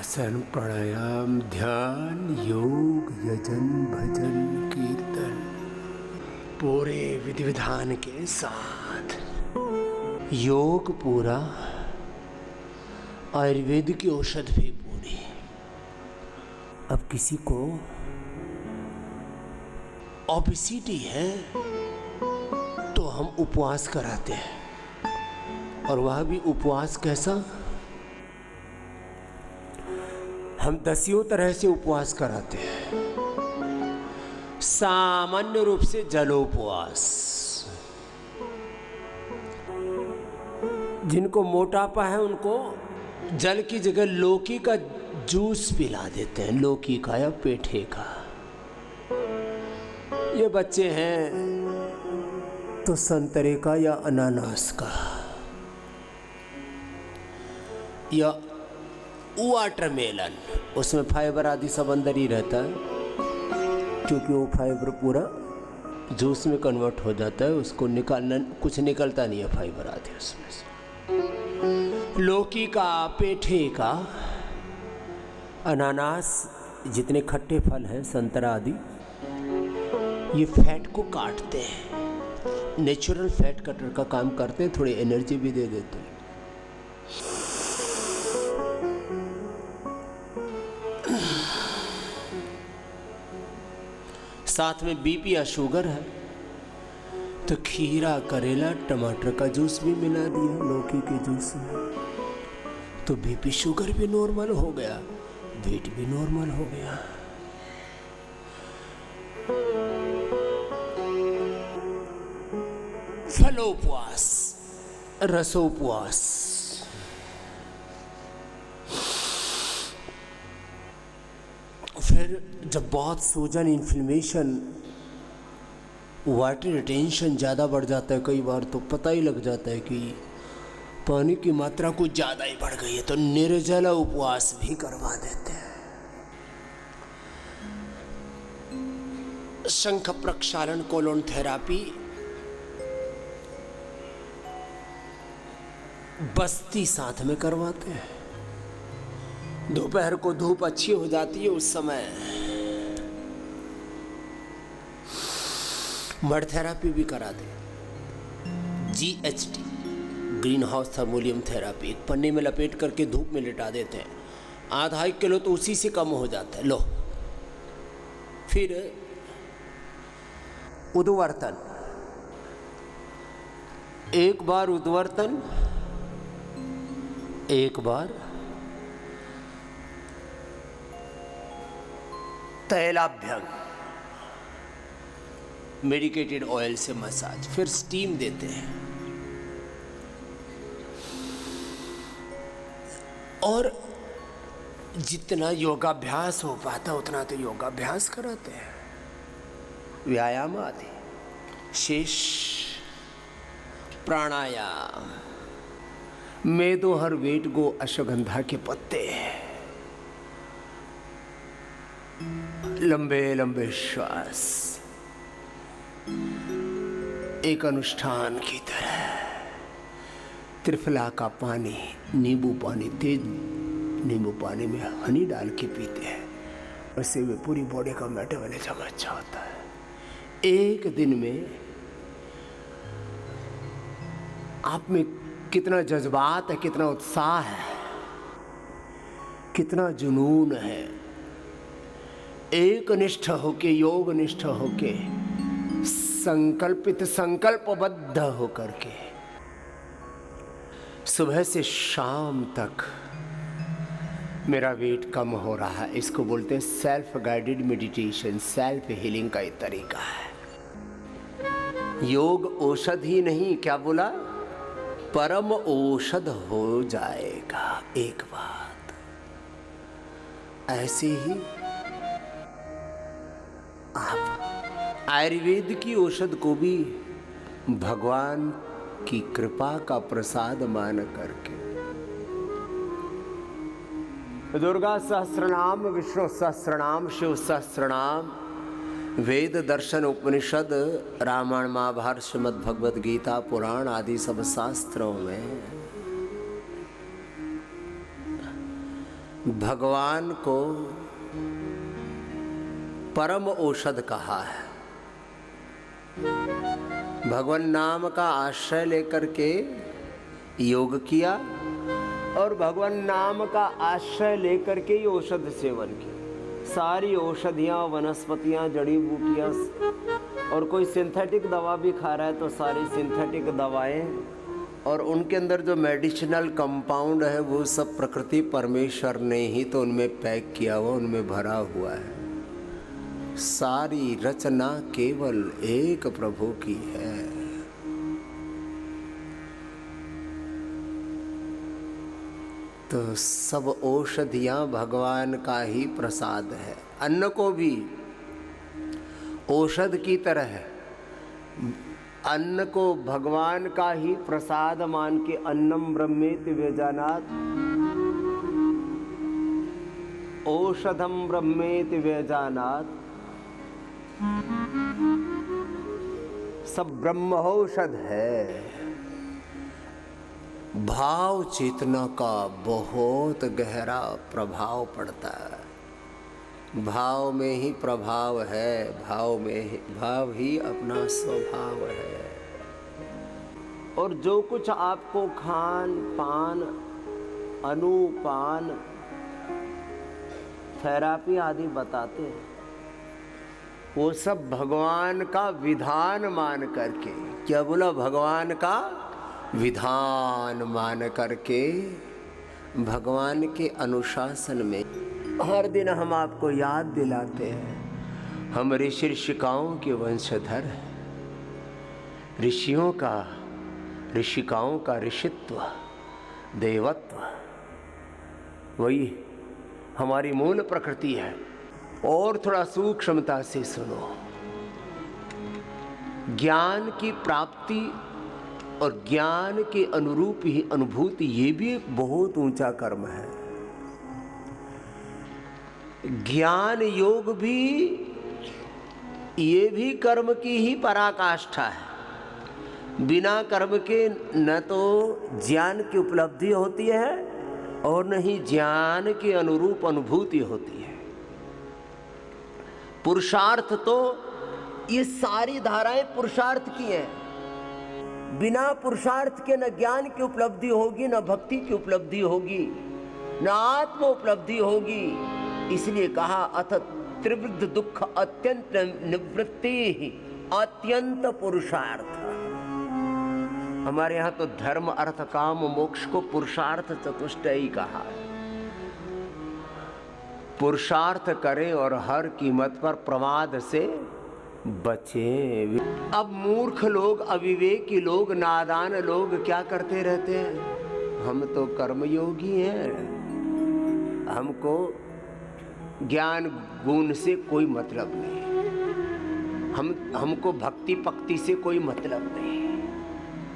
आसन प्राणायाम ध्यान योग यजन भजन कीर्तन पूरे विधि विधान के साथ योग पूरा, आयुर्वेद की औषध भी पूरी। अब किसी को ओबेसिटी है तो हम उपवास कराते हैं, और वह भी उपवास कैसा, हम 10 तरह से उपवास कराते हैं। सामान्य रूप से जलोपवास, जिनको मोटापा है उनको जल की जगह लौकी का जूस पिला देते हैं, लौकी का या पेठे का। ये बच्चे हैं तो संतरे का या अनानास का या वाटरमेलन, उसमें फाइबर आदि सब अंदर ही रहता है, क्योंकि वो फाइबर पूरा जूस में कन्वर्ट हो जाता है, उसको निकालना कुछ निकलता नहीं है फाइबर आदि उसमें से। लौकी का, पेठे का, अनानास, जितने खट्टे फल हैं, संतरा आदि, ये फैट को काटते हैं, नेचुरल फैट कटर का काम करते हैं, थोड़ी एनर्जी भी दे देते हैं। साथ में बीपी या शुगर है तो खीरा, करेला, टमाटर का जूस भी मिला दिया लौकी के जूस में, तो बीपी शुगर भी नॉर्मल हो गया, वेट भी नॉर्मल हो गया। फलोपवास, रसोपवास, फिर जब बहुत सूजन, इन्फ्लेमेशन, वाटर रिटेंशन ज़्यादा बढ़ जाता है कई बार, तो पता ही लग जाता है कि पानी की मात्रा कुछ ज़्यादा ही बढ़ गई है, तो निर्जला उपवास भी करवा देते हैं। शंख प्रक्षालन, कोलोन थेरापी, बस्ती साथ में करवाते हैं। दोपहर को धूप अच्छी हो जाती है, उस समय मड थेरापी भी करा दे। GHT, ग्रीन हाउस थर्मोलियम थेरापी, एक पन्ने में लपेट करके धूप में लिटा देते हैं, आधा 1 किलो, तो उसी से कम हो जाता है। लो, फिर उद्वर्तन, एक बार उद्वर्तन, एक बार तैलाभ्यंग, मेडिकेटेड ऑयल से मसाज, फिर स्टीम देते हैं, और जितना योगाभ्यास हो पाता उतना तो योगाभ्यास कराते हैं, व्यायाम आदि, शेष प्राणायाम, मेदोहर वेट गो, अश्वगंधा के पत्ते, लंबे लंबे श्वास, एक अनुष्ठान की तरह। त्रिफला का पानी, नींबू पानी, तेज नींबू पानी में हनी डाल के पीते हैं, उससे भी पूरी बॉडी का मेटाबॉलिज्म अच्छा होता है। एक दिन में आप में कितना जज्बात है, कितना उत्साह है, कितना जुनून है, एक निष्ठ होके, योग निष्ठ होके, संकल्पित, संकल्पबद्ध होकर के सुबह से शाम तक मेरा वेट कम हो रहा है, इसको बोलते हैं self guided meditation, self healing का एक तरीका है। योग औषध ही नहीं, क्या बोला, परम औषध हो जाएगा। एक बात ऐसे ही आप आयुर्वेद की औषध को भी भगवान की कृपा का प्रसाद मान करके, दुर्गा सहस्रनाम, विष्णु सहस्रनाम, शिव सहस्रनाम, वेद, दर्शन, उपनिषद, रामायण, महाभारत, श्रीमद् भगवद गीता, पुराण आदि सब शास्त्रों में भगवान को परम औषध कहा है। भगवान नाम का आश्रय लेकर के योग किया और भगवान नाम का आश्रय लेकर के ही औषध सेवन किया। सारी औषधियाँ, वनस्पतियाँ, जड़ी बूटियाँ, और कोई सिंथेटिक दवा भी खा रहा है तो सारी सिंथेटिक दवाएं और उनके अंदर जो मेडिसिनल कंपाउंड है वो सब प्रकृति परमेश्वर ने ही तो उनमें पैक किया हुआ, उनमें भरा हुआ है। सारी रचना केवल एक प्रभु की है। तो सब औषधियाँ भगवान का ही प्रसाद है। अन्न को भी औषध की तरह है, अन्न को भगवान का ही प्रसाद मान के अन्नम ब्रह्मेति व्यजानात्, औषधम ब्रह्मेति व्यजानात्, सब ब्रह्मौषध है। भाव चेतना का बहुत गहरा प्रभाव पड़ता है। भाव में ही प्रभाव है, भाव ही अपना स्वभाव है। और जो कुछ आपको खान पान, अनुपान, थेरापी आदि बताते हैं वो सब भगवान का विधान मान करके, क्या बोला, भगवान का विधान मान करके, भगवान के अनुशासन में हर दिन हम आपको याद दिलाते हैं हम ऋषि ऋषिकाओं के वंशधर हैं। ऋषिकाओं का ऋषित्व, देवत्व वही हमारी मूल प्रकृति है। और थोड़ा सूक्ष्मता से सुनो, ज्ञान की प्राप्ति और ज्ञान के अनुरूप ही अनुभूति, ये भी एक बहुत ऊंचा कर्म है। ज्ञान योग भी, ये भी कर्म की ही पराकाष्ठा है। बिना कर्म के न तो ज्ञान की उपलब्धि होती है और न ही ज्ञान के अनुरूप अनुभूति होती है। पुरुषार्थ तो ये सारी धाराएं पुरुषार्थ की हैं। बिना पुरुषार्थ के न ज्ञान की उपलब्धि होगी, न भक्ति की उपलब्धि होगी, न आत्म उपलब्धि होगी। इसलिए कहा अथ त्रिवृद्ध दुख अत्यंत निवृत्ति अत्यंत पुरुषार्थ। हमारे यहाँ तो धर्म अर्थ काम मोक्ष को पुरुषार्थ चतुष्टयी कहा है। पुरुषार्थ करें और हर कीमत पर प्रमाद से बचे। अब मूर्ख लोग, अविवेकी लोग, नादान लोग क्या करते रहते हैं, हम तो कर्मयोगी हैं, हमको ज्ञान गुण से कोई मतलब नहीं, हमको भक्ति पक्ति से कोई मतलब नहीं।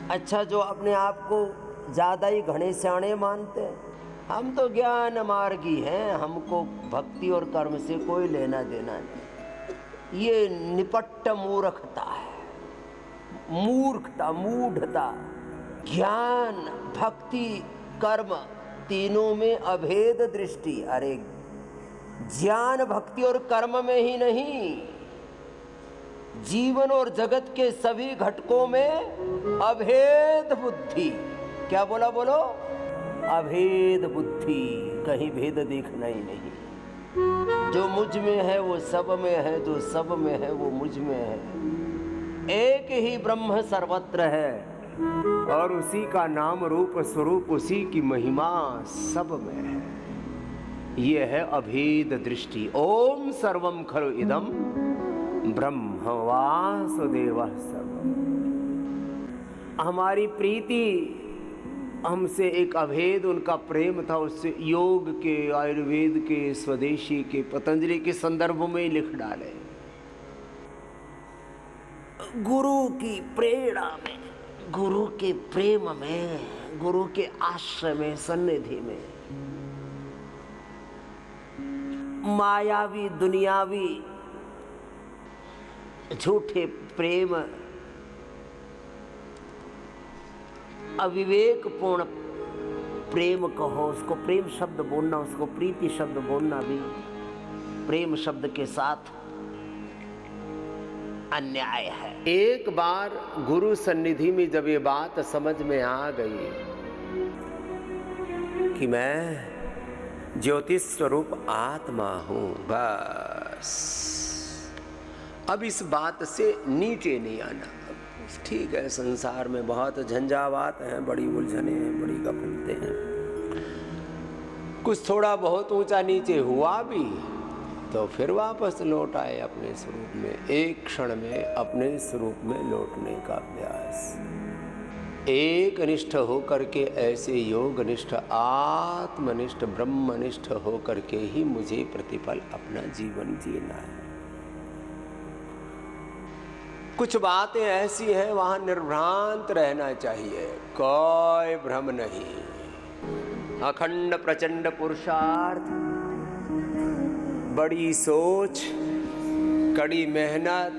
अच्छा, जो अपने आप को ज़्यादा ही घने स्याणे मानते हैं, हम तो ज्ञान मार्गी हैं, हमको भक्ति और कर्म से कोई लेना देना नहीं। ये निपट्ट मूर्खता है, मूर्खता, मूढ़ता। ज्ञान, भक्ति, कर्म तीनों में अभेद दृष्टि। अरे ज्ञान, भक्ति और कर्म में ही नहीं, जीवन और जगत के सभी घटकों में अभेद बुद्धि। क्या बोला, बोलो, अभेद बुद्धि। कहीं भेद दिखना ही नहीं। जो मुझ में है वो सब में है, जो सब में है वो मुझ में है। एक ही ब्रह्म सर्वत्र है और उसी का नाम रूप स्वरूप, उसी की महिमा सब में है। ये है अभेद दृष्टि। ओम सर्वम खलु इदम ब्रह्म वासुदेवः सर्वम्। हमारी प्रीति हमसे एक अभेद उनका प्रेम था, उससे योग के, आयुर्वेद के, स्वदेशी के, पतंजलि के संदर्भ में ही लिख डाले। गुरु की प्रेरणा में, गुरु के प्रेम में, गुरु के आश्रय में, सन्निधि में मायावी, दुनियावी, झूठे प्रेम, अविवेकपूर्ण प्रेम कहो, उसको प्रेम शब्द बोलना, उसको प्रीति शब्द बोलना भी प्रेम शब्द के साथ अन्याय है। एक बार गुरु सन्निधि में जब ये बात समझ में आ गई कि मैं ज्योतिष स्वरूप आत्मा हूं, बस अब इस बात से नीचे नहीं आना। ठीक है, संसार में बहुत झंझावात हैं, बड़ी उलझने हैं, बड़ी गफलते हैं, कुछ थोड़ा बहुत ऊंचा नीचे हुआ भी तो फिर वापस लौट आए अपने स्वरूप में। एक क्षण में अपने स्वरूप में लौटने का अभ्यास, एक निष्ठ होकर के, ऐसे योग निष्ठ, आत्मनिष्ठ, ब्रह्मनिष्ठ होकर के ही मुझे प्रतिपल अपना जीवन जीना है। कुछ बातें ऐसी हैं वहां निर्भ्रांत रहना चाहिए, कोई भ्रम नहीं। अखंड प्रचंड पुरुषार्थ, बड़ी सोच, कड़ी मेहनत,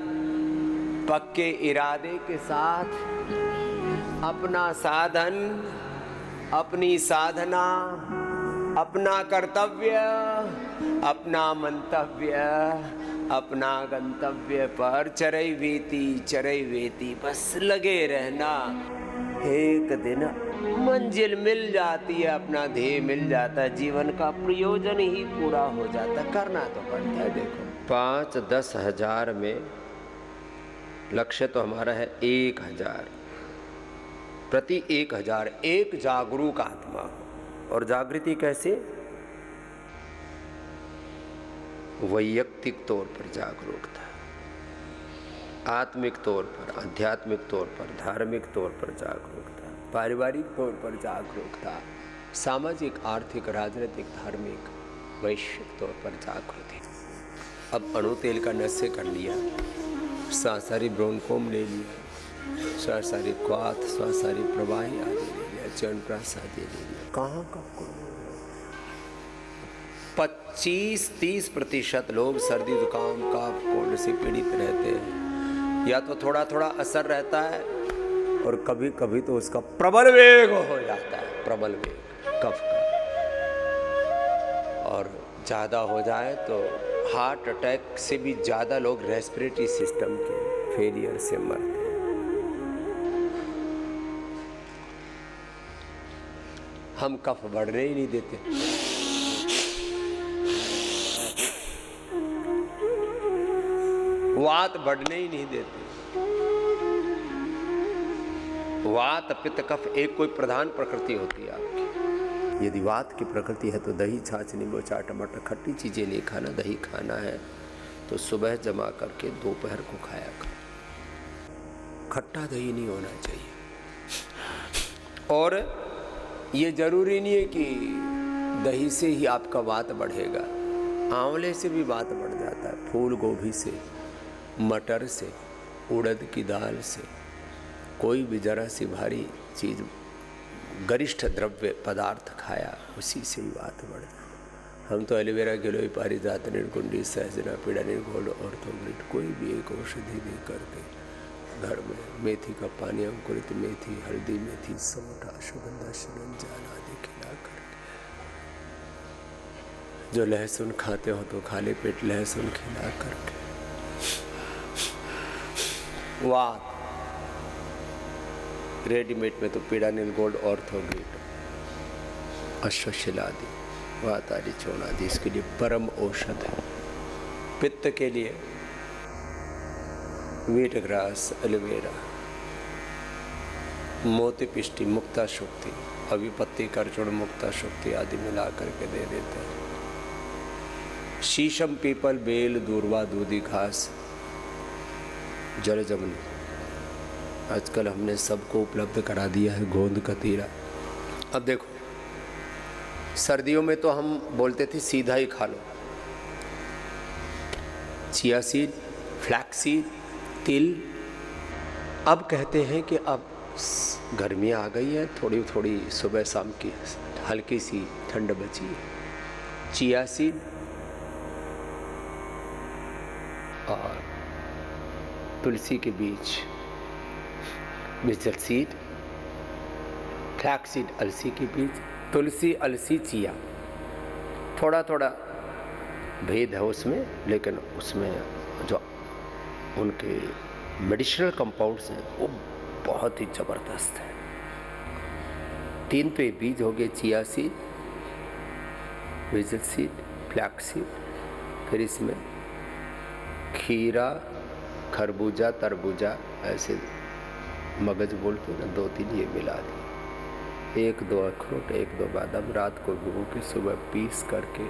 पक्के इरादे के साथ अपना साधन, अपनी साधना, अपना कर्तव्य, अपना मंतव्य, अपना गंतव्य पर चरई वेती बस लगे रहना। एक दिन मंजिल मिल जाती है, अपना ध्येय मिल जाता है, जीवन का प्रयोजन ही पूरा हो जाता है। करना तो पड़ता है। देखो 5-10 हजार में लक्ष्य तो हमारा है 1000, प्रति 1000 एक जागरूक आत्मा हो। और जागृति कैसे? वैयक्तिक तौर पर जागरूकता, आत्मिक तौर पर, आध्यात्मिक तौर पर, धार्मिक तौर पर जागरूकता, पारिवारिक तौर पर जागरूकता, सामाजिक, आर्थिक, राजनीतिक, धार्मिक, वैश्विक तौर पर जागृति। अब अणु तेल का नशे कर लिया, सांसारिक ब्रोनकोम ले लिया, सांसारिक क्वाथ, सांसारिक प्रवाही आदि ले लिया, च्यवनप्राश आदि ले लिया, कहाँ कब 25-30% लोग सर्दी जुकाम कफ कोल्ड से पीड़ित रहते हैं। या तो थोड़ा थोड़ा असर रहता है और कभी कभी तो उसका प्रबल वेग हो जाता है, प्रबल वेग कफ का। और ज़्यादा हो जाए तो हार्ट अटैक से भी ज़्यादा लोग रेस्पिरेटरी सिस्टम के फेलियर से मरते हैं। हम कफ बढ़ने ही नहीं देते। वात बढ़ने ही नहीं देते। वात पित्त कफ एक कोई प्रधान प्रकृति होती है आपकी। यदि वात की प्रकृति है तो दही छाछ नींबू चाट टमाटर खट्टी चीजें नहीं खाना, दही खाना है तो सुबह जमा करके दोपहर को खाया करो। खट्टा दही नहीं होना चाहिए। और ये जरूरी नहीं है कि दही से ही आपका वात बढ़ेगा, आंवले से भी वात बढ़ जाता है, फूल गोभी से, मटर से, उड़द की दाल से, कोई भी जरा सी भारी चीज़, गरिष्ठ द्रव्य पदार्थ खाया, उसी से ही बात बढ़ जाए। हम तो एलोवेरा गिलोय पारिजात निर्गुंडी सहजना पीड़ा निर्घोल ऑर्थोग्रिड कोई भी एक औषधि दे करके घर में मेथी का पानी, अंकुरित मेथी, हल्दी मेथी, सौंठा, सुगंधा, सुरंजान आदि खिला करके, जो लहसुन खाते हो तो खाली पेट लहसुन खिला करके, वात रेडीमेड में तो पीड़ानिल गोल्ड ऑर्थोग्रिड, अश्वशिलादि, वात आदि, चौन आदि इसके लिए परम औषध है। पित्त के लिए वीट ग्रास, एलोवेरा, मोती पिष्टि, मुक्ता शुक्ति, अविपत्ति करचुड़ मुक्ता शुक्ति आदि मिला करके दे देते हैं। शीशम, पीपल, बेल, दूर्वा, दूधी घास, जल जमुनी, आजकल हमने सबको उपलब्ध करा दिया है, गोंद कतीरा। अब देखो सर्दियों में तो हम बोलते थे सीधा ही खा लो, चिया सीड, फ्लैक्स सीड, तिल। अब कहते हैं कि अब गर्मी आ गई है, थोड़ी थोड़ी सुबह शाम की हल्की सी ठंड बची है, चिया सीड और तुलसी के बीज, मिर्चल सीड, फ्लैक्स सीड, अलसी के बीज, तुलसी, अलसी, चिया, थोड़ा थोड़ा भेद है उसमें, लेकिन उसमें जो उनके मेडिसिनल कंपाउंड्स हैं वो बहुत ही ज़बरदस्त है। 3 तो ये बीज हो गए, chia seed, vigil seed, flax seed, फिर इसमें खीरा, खरबूजा, तरबूजा, ऐसे मगज बोलते हैं ना, 2-3 ये मिला दिए, 1-2 अखरोट, 1-2 बादाम, रात को भिगो के सुबह पीस करके,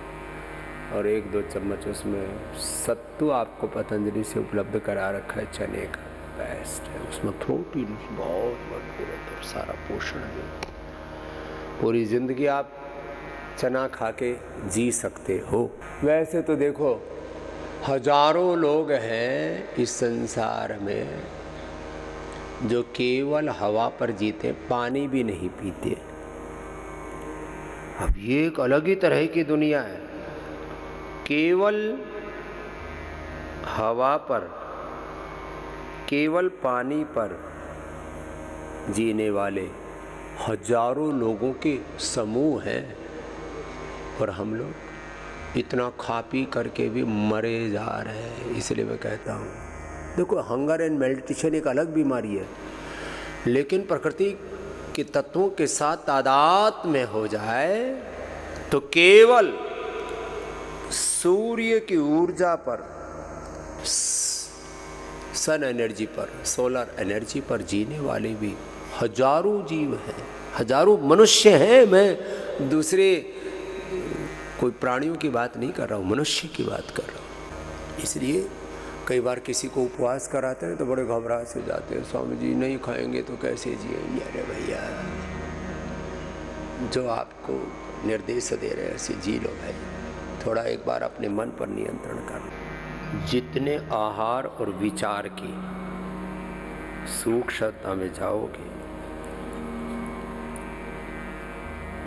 और 1-2 चम्मच उसमें सत्तू आपको पतंजलि से उपलब्ध करा रखा है चने का, बेस्ट है। उसमें प्रोटीन बहुत भरपूर है और सारा पोषण है। पूरी ज़िंदगी आप चना खा के जी सकते हो। वैसे तो देखो हजारों लोग हैं इस संसार में जो केवल हवा पर जीते, पानी भी नहीं पीते। अब ये एक अलग ही तरह की दुनिया है। केवल हवा पर, केवल पानी पर जीने वाले हजारों लोगों के समूह हैं, और हम लोग इतना खा पी करके भी मरे जा रहे हैं। इसलिए मैं कहता हूँ, देखो हंगर एंड मेडिटेशन एक अलग बीमारी है, लेकिन प्रकृति के तत्वों के साथ तादाद में हो जाए तो केवल सूर्य की ऊर्जा पर, सन एनर्जी पर, सोलर एनर्जी पर जीने वाले भी हजारों जीव हैं, हजारों मनुष्य हैं। मैं दूसरे कोई प्राणियों की बात नहीं कर रहा हूँ, मनुष्य की बात कर रहा हूँ। इसलिए कई बार किसी को उपवास कराते हैं तो बड़े घबराहट से जाते हैं, स्वामी जी नहीं खाएंगे तो कैसे जिएंगे। अरे भैया, जो आपको निर्देश दे रहे हैं ऐसे जी लो भाई। थोड़ा एक बार अपने मन पर नियंत्रण कर लो। जितने आहार और विचार की सूक्ष्मता में जाओगे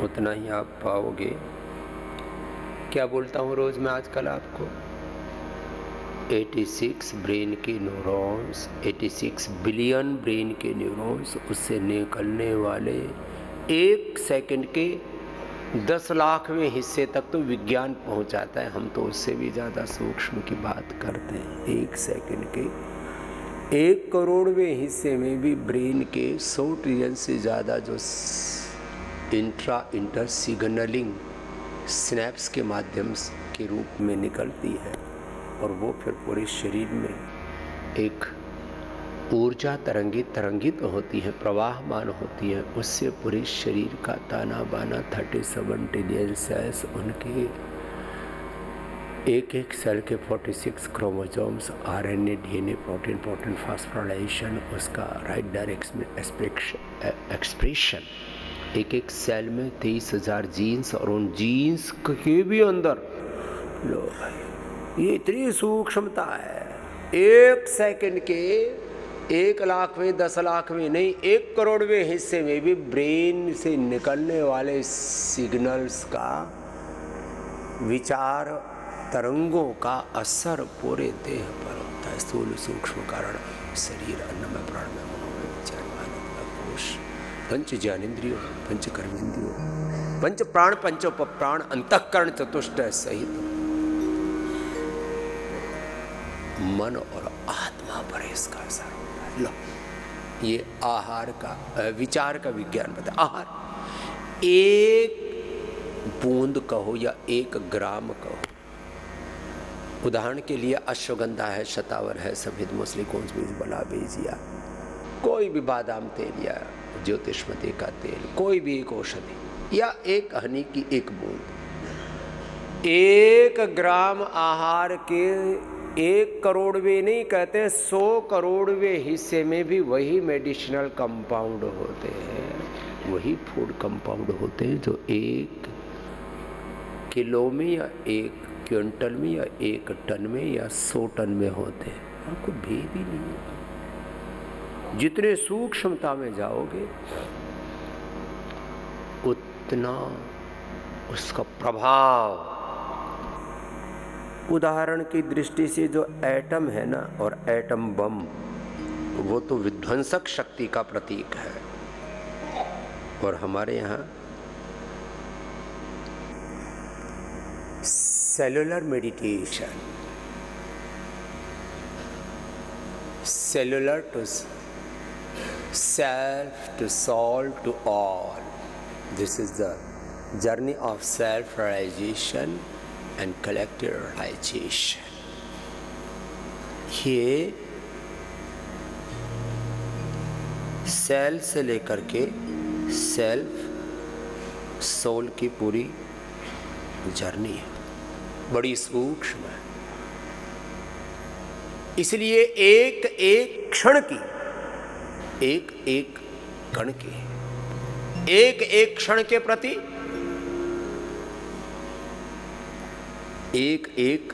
उतना ही आप पाओगे। क्या बोलता हूँ रोज मैं आजकल आपको, 86 ब्रेन के न्यूरॉन्स, 86 बिलियन ब्रेन के न्यूरॉन्स, उससे निकलने वाले 1 सेकंड के 10 लाखवें हिस्से तक तो विज्ञान पहुंचाता है। हम तो उससे भी ज़्यादा सूक्ष्म की बात करते हैं। 1 सेकंड के 1 करोड़वें हिस्से में भी ब्रेन के 100 ट्रिलियन से ज़्यादा जो इंटर सिग्नलिंग स्नैप्स के माध्यम के रूप में निकलती है, और वो फिर पूरे शरीर में एक ऊर्जा तरंगित होती है, प्रवाहमान होती है। उससे पूरे शरीर का ताना बाना 37 ट्रिलियन सेल्स, उनके एक सेल के 46 chromosomes, RNA, DNA, protein phosphorylation, उसका राइट डायरेक्शन में एक्सप्रेशन, एक सेल में 23,000 जीन्स, और उन जीन्स के भी अंदर लो भाई, ये इतनी सूक्ष्मता है। 1 सेकंड के 1 लाखवें, 10 लाखवें नहीं, 1 करोड़वें हिस्से में भी ब्रेन से निकलने वाले सिग्नल्स का, विचार तरंगों का असर पूरे देह पर होता है। स्थूल सूक्ष्म कारण शरीर, अन्नमय प्राणमय मनोमय विचार कोश, पंच ज्ञानेन्द्रियों, पंच कर्मेंद्रियों, पंच प्राण, पंचोपप्राण, अंतःकरण चतुष्टय सहित मन और आत्मा पर इसका असर होता है। लो, ये आहार का, विचार का विज्ञान बता। आहार 1 बूंद कहो या 1 ग्राम कहो। उदाहरण के लिए अश्वगंधा है, शतावर है, सफेद मूसली, कौंस बीज, बला बीज, या कोई भी बादाम तेल या ज्योतिषमती का तेल, कोई भी एक औषधि, या 1 हनी की 1 बूंद। 1 ग्राम आहार के 1 करोड़वें नहीं कहते, 100 करोड़वें हिस्से में भी वही मेडिसिनल कंपाउंड होते हैं, वही फूड कंपाउंड होते हैं जो 1 किलो में या 1 क्विंटल में या 1 टन में या 100 टन में होते हैं। आपको भेद ही नहीं है। जितने सूक्ष्मता में जाओगे उतना उसका प्रभाव। उदाहरण की दृष्टि से जो एटम है ना, और एटम बम, वो तो विध्वंसक शक्ति का प्रतीक है, और हमारे यहाँ cellular meditation, cellular to self to soul to all. This is the journey of self-realization and collective realization. ये सेल से लेकर के सेल्फ सोल की पूरी जर्नी है, बड़ी सूक्ष्म है। इसलिए एक एक क्षण की, एक एक कण की, एक एक क्षण के प्रति एक एक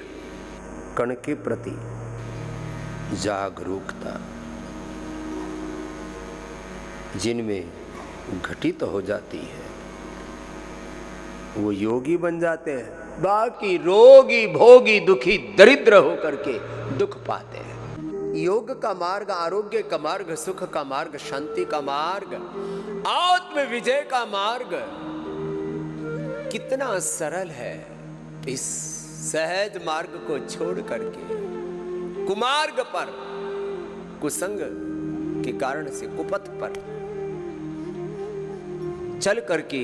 कण के प्रति जागरूकता जिनमें घटित हो जाती है वो योगी बन जाते हैं। बाकी रोगी भोगी दुखी दरिद्र होकर के दुख पाते हैं। योग का मार्ग, आरोग्य का मार्ग, सुख का मार्ग, शांति का मार्ग, आत्म विजय का मार्ग कितना सरल है। इस सहज मार्ग को छोड़ करके कुमार्ग पर, कुसंग के कारण से कुपथ पर चल करके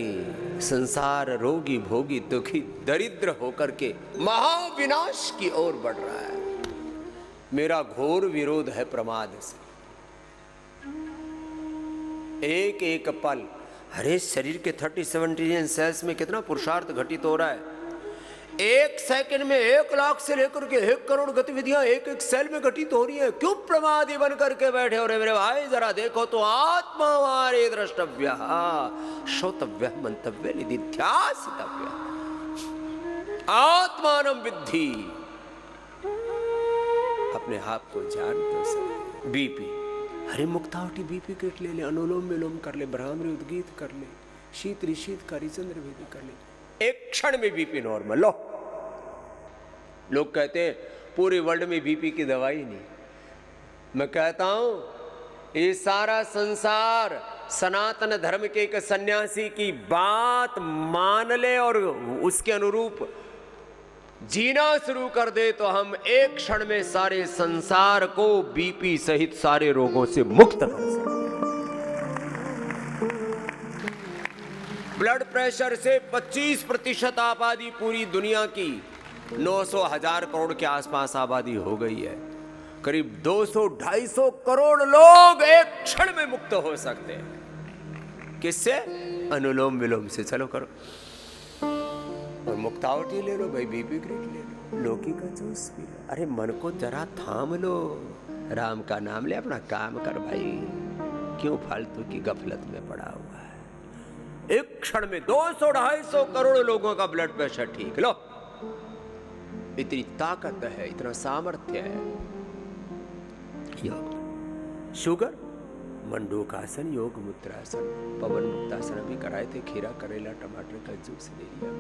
संसार रोगी भोगी दुखी दरिद्र होकर के महाविनाश की ओर बढ़ रहा है। मेरा घोर विरोध है प्रमाद से। एक एक पल, अरे शरीर के 37 ट्रिलियन सेल्स में कितना पुरुषार्थ घटित हो रहा है। एक सेकंड में 1 लाख से लेकर के 1 करोड़ गतिविधियां एक एक सेल में घटित हो रही है। क्यों प्रमादी बन करके बैठे हो रहे मेरे भाई? जरा देखो तो आत्मा हमारे द्रष्टव्य, श्रोतव्य, मंतव्य, निधिध्यासितव्य, आत्मानं विद्धि। अपने आप को जान तो। बीपी, अरे मुक्तावटी बीपी किट ले ले, अनुलोम विलोम कर ले, भ्रामरी उद्गीत कर ले, शीत ऋषित कारिचंद्र भेदी कर ले, एक क्षण में बीपी नॉर्मल। लो, लोग कहते हैं पूरे वर्ल्ड में बीपी की दवाई नहीं। मैं कहता हूं ये सारा संसार सनातन धर्म के एक सन्यासी की बात मान ले और उसके अनुरूप जीना शुरू कर दे तो हम एक क्षण में सारे संसार को बीपी सहित सारे रोगों से मुक्त कर सकते। ब्लड प्रेशर से 25% आबादी पूरी दुनिया की 900,000 करोड़ के आसपास आबादी हो गई है। करीब 200-250 करोड़ लोग एक क्षण में मुक्त हो सकते हैं। किससे? अनुलोम विलोम से। चलो करो और मुक्तावटी ले लो भाई, बीपी ग्रेट ले लो, लौकी का जूस पी लो। अरे मन को जरा थाम लो, राम का नाम ले, अपना काम कर भाई। क्यों फालतू की गफलत में पड़ा हुआ है? एक क्षण में 200-250 करोड़ लोगों का ब्लड प्रेशर ठीक। लो, इतनी ताकत है, इतना सामर्थ्य है। योग, शुगर, मंडूकासन, योग मुद्रासन, पवन मुक्तासन भी कराए थे। खीरा, करेला, टमाटर का जूस ले लिया।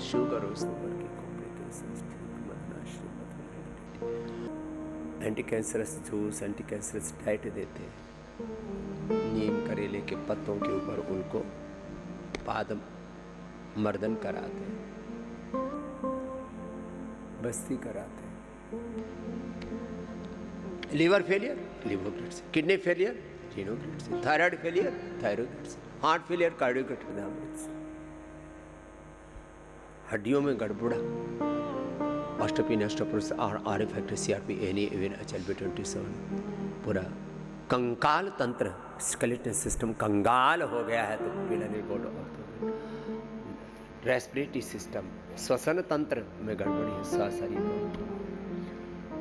शुगर और शुगर की कॉम्प्लिकेशंस ठीक, anti cancerous juice, anti cancerous diet देते हैं। नीम करेले के पत्तों के ऊपर उनको पाद मर्दन कराते हैं, बस्ती कराते हैं। लीवर फेलियर, लीवर ग्रेड से, किडनी फेलियर, रीनो ग्रेड से, थायराइड फेलियर, थायराइड ग्रेड से, हार्ट फेलियर, कार्डियोग्रेड से, हड्डियों में गड़बड़ा, osteopenia, osteoporosis, R factor, CRP, any, even HLB27, पूरा कंकाल तंत्र, स्केलेटल सिस्टम कंगाल हो गया है। तो पिलरी बोर्ड, रेस्पिरेटरी सिस्टम, श्वसन तंत्र में गड़बड़ी है, शरीर,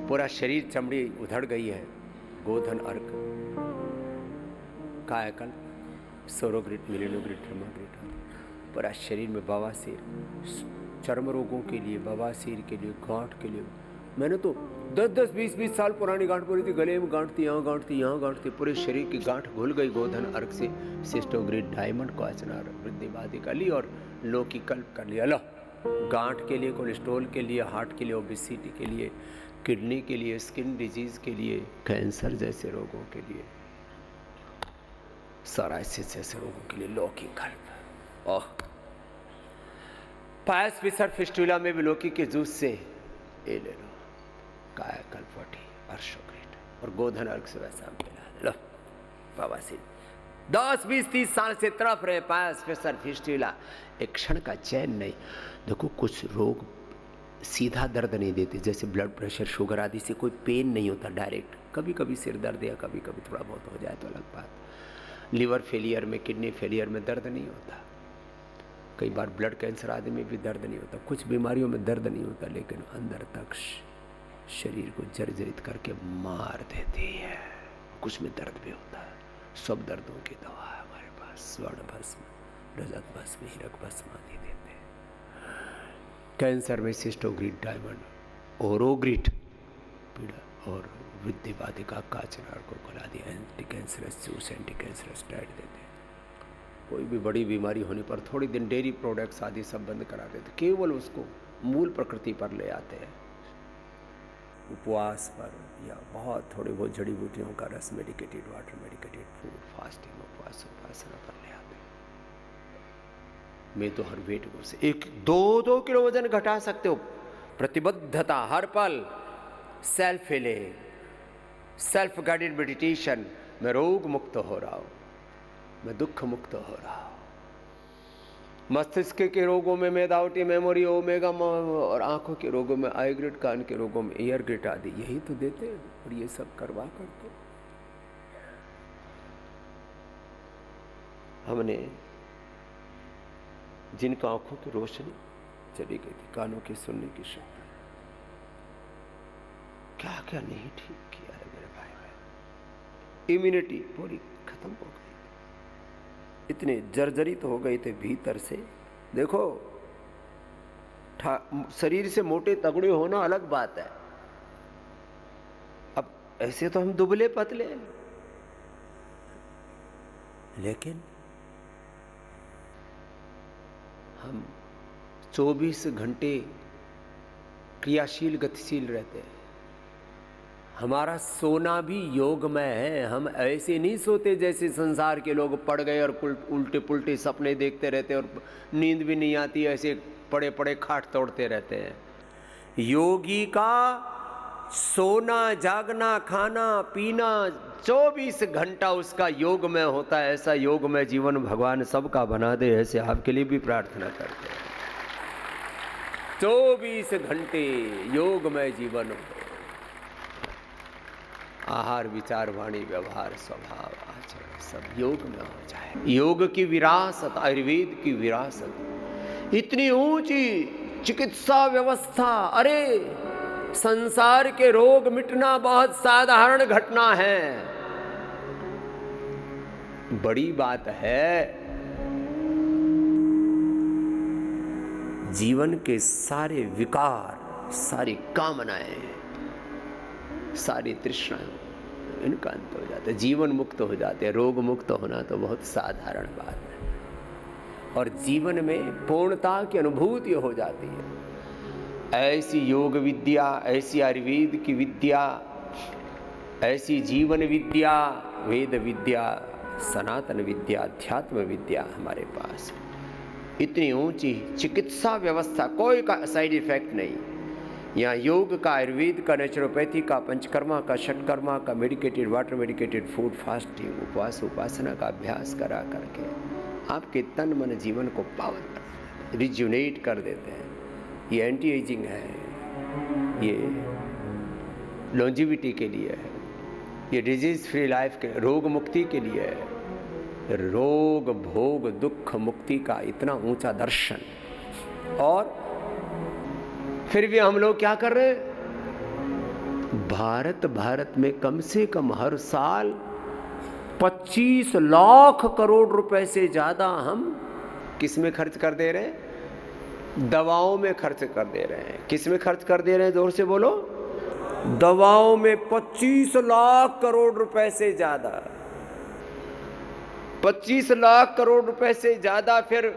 पूरा शरीर, चमड़ी उधड़ गई है। गोधन, अर्क, कायाकल्प, सौरोग्रिड, मिलिनोग्रिड, थर्मोग्रिड, पूरा शरीर में बवासीर, चर्म रोगों के लिए, बवासीर के लिए, गांठ के लिए। मैंने तो 10-10, 20-20 साल पुरानी गांठ पड़ी थी, गले में गांठ थी, यहाँ गांठ थी, यहाँ गांठ थी, पूरे शरीर की गांठ घुल गई। गोधन अर्क से सिस्टोग्रिड, डायमंड, क्वाचनार, वृद्धिवादी कर ली और लोकी कल्प कर लिया। लो, गांठ के लिए, कोलेस्ट्रॉल के लिए, हार्ट के लिए, ओबेसिटी के लिए, किडनी के लिए, स्किन डिजीज के लिए, कैंसर जैसे रोगों के लिए, सोराइसिस जैसे रोगों के लिए लोकी कल्प। ओह, पायस फिशर फिस्टुला में भी लौकी के जूस से ये ले लो, कायाकल्प और गोधन अर्घ से वैसा मिला। लो बाबा से 10 20 30 साल से तड़प रहे पायस फिशर फिस्टुला, एक क्षण का चैन नहीं। देखो कुछ रोग सीधा दर्द नहीं देते, जैसे ब्लड प्रेशर शुगर आदि से कोई पेन नहीं होता डायरेक्ट, कभी कभी सिर दर्द या कभी कभी थोड़ा बहुत हो जाए तो अलग बात। लिवर फेलियर में, किडनी फेलियर में दर्द नहीं होता, कई बार ब्लड कैंसर आदि में भी दर्द नहीं होता, कुछ बीमारियों में दर्द नहीं होता, लेकिन अंदर तक शरीर को जर्जरित करके मार देती है। कुछ में दर्द भी होता है। सब दर्दों की दवा है हमारे पास, स्वर्ण भस्म, रजत भस्म, हीरक भस्म आदि देते हैं। कैंसर में सिस्टोग्रीट डायमंड, ओरोग्रीट पीड़ा और विद्यवादिका काचनार को खिला दिया, anti cancerous juice, anti cancerous diet देते हैं। कोई भी बड़ी बीमारी होने पर थोड़ी दिन डेयरी प्रोडक्ट्स आदि सब बंद करा देते, केवल उसको मूल प्रकृति पर ले आते हैं, उपवास पर या बहुत थोड़ी बहुत जड़ी बूटियों का रस, medicated water, medicated food, fasting, उपवास, उपासना पर ले आते हैं। मैं तो हर वेट को से 1-2 किलो वजन घटा सकते हो। प्रतिबद्धता हर पल, self healing, self guided meditation. मैं रोग मुक्त हो रहा हूं, मैं दुख मुक्त हो रहा हूं। मस्तिष्क के रोगों में मेदावटी, मेमोरी, ओमेगा और आंखों के रोगों में आई ग्रिड, कान के रोगों में एयर ग्रिड आदि यही तो देते हैं। और ये सब करवा कर तो हमने जिनका आंखों की रोशनी चली गई थी, कानों की सुनने की शक्ति, क्या क्या नहीं ठीक किया है मेरे भाई बहन। इम्यूनिटी पूरी खत्म हो गई, इतने जर्जरित हो गए थे भीतर से। देखो शरीर से मोटे तगड़े होना अलग बात है, अब ऐसे तो हम दुबले पतले हैं, लेकिन हम 24 घंटे क्रियाशील गतिशील रहते हैं। हमारा सोना भी योगमय है। हम ऐसे नहीं सोते जैसे संसार के लोग पड़ गए और उल्टे पुल्टे सपने देखते रहते और नींद भी नहीं आती, ऐसे पड़े पड़े खाट तोड़ते रहते हैं। योगी का सोना, जागना, खाना, पीना 24 घंटा उसका योगमय होता है। ऐसा योगमय जीवन भगवान सबका बना दे, ऐसे आपके लिए भी प्रार्थना करते हैं। 24 घंटे योगमय जीवन हो। आहार, विचार, वाणी, व्यवहार, स्वभाव, आचरण सब योग में हो जाए। योग की विरासत, आयुर्वेद की विरासत, इतनी ऊंची चिकित्सा व्यवस्था। अरे संसार के रोग मिटना बहुत साधारण घटना है, बड़ी बात है जीवन के सारे विकार, सारी कामनाएं, सारी तृष्णाएं, इनका अंत हो जाता है, जीवन मुक्त हो जाते हैं। रोग मुक्त होना तो बहुत साधारण बात है और जीवन में पूर्णता की अनुभूति हो जाती है। ऐसी योग विद्या, ऐसी आयुर्वेद की विद्या, ऐसी जीवन विद्या, वेद विद्या, सनातन विद्या, अध्यात्म विद्या हमारे पास। इतनी ऊंची चिकित्सा व्यवस्था, कोई का साइड इफेक्ट नहीं। यहाँ योग का, आयुर्वेद का, नेचुरोपैथी का, पंचकर्मा का, षटकर्मा का, medicated water, medicated food, fasting, उपवास, उपासना का अभ्यास करा करके आपके तन मन जीवन को पावन रिज्यूनेट कर देते हैं। ये एंटी एजिंग है, ये लॉन्जिविटी के लिए है, ये डिजीज फ्री लाइफ के, रोग मुक्ति के लिए है। रोग भोग दुख मुक्ति का इतना ऊंचा दर्शन, और फिर भी हम लोग क्या कर रहे हैं? भारत में कम से कम हर साल 25 लाख करोड़ रुपए से ज्यादा हम किस में खर्च कर दे रहे हैं? दवाओं में खर्च कर दे रहे हैं। किस में खर्च कर दे रहे हैं? जोर से बोलो। दवाओं में 25 लाख करोड़ रुपए से ज्यादा, 25 लाख करोड़ रुपए से ज्यादा। फिर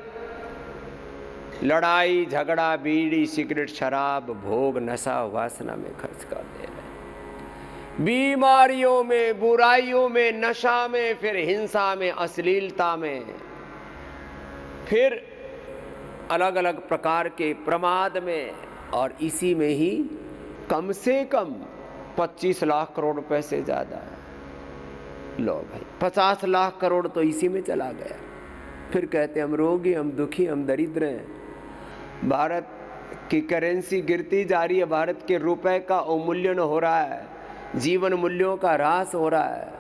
लड़ाई झगड़ा, बीड़ी सिगरेट शराब भोग नशा वासना में खर्च कर दे रहे हैं। बीमारियों में, बुराइयों में, नशा में, फिर हिंसा में, अश्लीलता में, फिर अलग अलग प्रकार के प्रमाद में, और इसी में ही कम से कम 25 लाख करोड़ रुपए से ज़्यादा। लो भाई, 50 लाख करोड़ तो इसी में चला गया। फिर कहते हम रोगी, हम दुखी, हम दरिद्र हैं। भारत की करेंसी गिरती जा रही है, भारत के रुपए का अवमूल्यन हो रहा है, जीवन मूल्यों का ह्रास हो रहा है।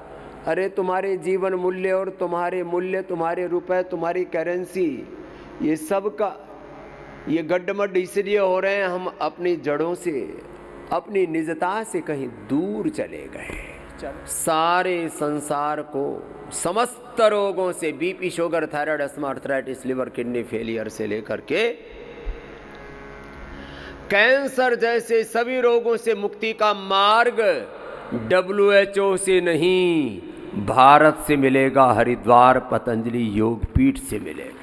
अरे तुम्हारे जीवन मूल्य और तुम्हारे मूल्य, तुम्हारे रुपए, तुम्हारी करेंसी, ये सब का ये गड्ढमड्ढ इसलिए हो रहे हैं, हम अपनी जड़ों से, अपनी निजता से कहीं दूर चले गए। सारे संसार को समस्त रोगों से, BP, sugar, thyroid, asthma, arthritis, liver, kidney failure से लेकर के कैंसर जैसे सभी रोगों से मुक्ति का मार्ग WHO से नहीं, भारत से मिलेगा, हरिद्वार पतंजलि योग पीठ से मिलेगा।